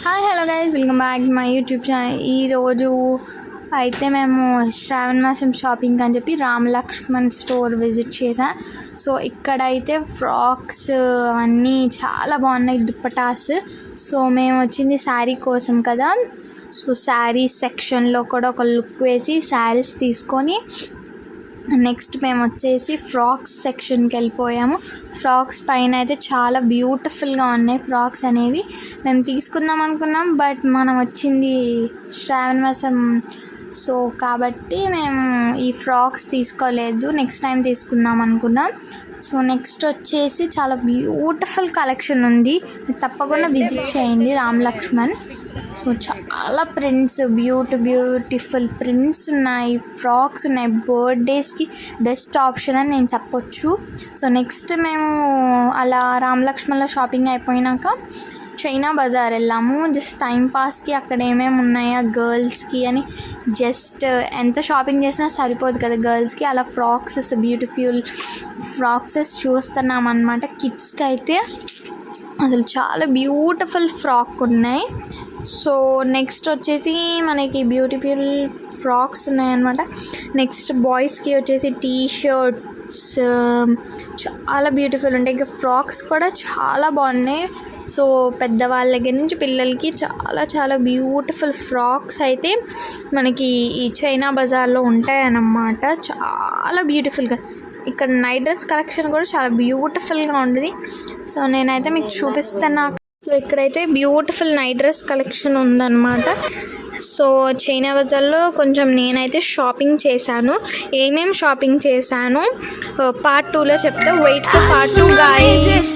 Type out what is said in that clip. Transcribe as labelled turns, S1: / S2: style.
S1: Hi hello guys, welcome back to my YouTube channel. ఈరోజు అయితే మేము శ్రావణ మాసం షాపింగ్ అని చెప్పి రామ్ లక్ష్మణ్ స్టోర్ విజిట్ చేసాం. సో ఇక్కడైతే ఫ్రాక్స్ అన్నీ చాలా బాగున్నాయి, దుప్పటాస్. సో మేము వచ్చింది శారీ కోసం కదా. సో శారీ సెక్షన్లో కూడా ఒక లుక్ వేసి శారీస్ తీసుకొని నెక్స్ట్ మేము వచ్చేసి ఫ్రాక్స్ సెక్షన్కి వెళ్ళిపోయాము. ఫ్రాక్స్ పైన అయితే చాలా బ్యూటిఫుల్గా ఉన్నాయి ఫ్రాక్స్ అనేవి. మేము తీసుకుందాం అనుకున్నాం, బట్ మనం వచ్చింది శ్రావణ మాసం సో కాబట్టి మేము ఈ ఫ్రాక్స్ తీసుకోలేదు, నెక్స్ట్ టైం తీసుకుందాం అనుకున్నాం. సో నెక్స్ట్ వచ్చేసి చాలా బ్యూటిఫుల్ కలెక్షన్ ఉంది, తప్పకుండా విజిట్ చేయండి రామ్ లక్ష్మణ్. సో చాలా ప్రింట్స్, బ్యూటిఫుల్ ప్రింట్స్ ఉన్నాయి, ఫ్రాక్స్ ఉన్నాయి. బర్త్డేస్కి బెస్ట్ ఆప్షన్ అని నేను చెప్పొచ్చు. సో నెక్స్ట్ మేము అలా రామ్ లక్ష్మణ్లో షాపింగ్ అయిపోయినాక చైనా బజార్ వెళ్ళాము. జస్ట్ టైంపాస్కి అక్కడ ఏమేమి ఉన్నాయా గర్ల్స్కి అని, జస్ట్ ఎంత షాపింగ్ చేసినా సరిపోదు కదా గర్ల్స్కి. అలా ఫ్రాక్సెస్, బ్యూటిఫుల్ ఫ్రాక్సెస్ చూస్తున్నాం అన్నమాట. కిడ్స్కి అయితే అసలు చాలా బ్యూటిఫుల్ ఫ్రాక్ ఉన్నాయి. సో నెక్స్ట్ వచ్చేసి మనకి బ్యూటిఫుల్ ఫ్రాక్స్ ఉన్నాయన్నమాట. నెక్స్ట్ బాయ్స్కి వచ్చేసి టీ షర్ట్స్ చాలా బ్యూటిఫుల్ ఉంటాయి. ఇంకా ఫ్రాక్స్ కూడా చాలా బాగున్నాయి. సో పెద్దవాళ్ళ దగ్గర నుంచి పిల్లలకి చాలా చాలా బ్యూటిఫుల్ ఫ్రాక్స్ అయితే మనకి ఈ చైనా బజార్లో ఉంటాయన్నమాట. చాలా బ్యూటిఫుల్గా ఇక్కడ నైట్ డ్రెస్ కలెక్షన్ కూడా చాలా బ్యూటిఫుల్గా ఉంటుంది. సో నేనైతే మీకు చూపిస్తున్నా. సో ఇక్కడైతే బ్యూటిఫుల్ నైట్ డ్రెస్ కలెక్షన్ ఉందన్నమాట. సో చైనా బజార్లో కొంచెం నేనైతే షాపింగ్ చేశాను. ఏమేమి షాపింగ్ చేశాను పార్ట్ 2లో చెప్తే, వెయిట్ ఫర్ పార్ట్ 2 గాయ్స్.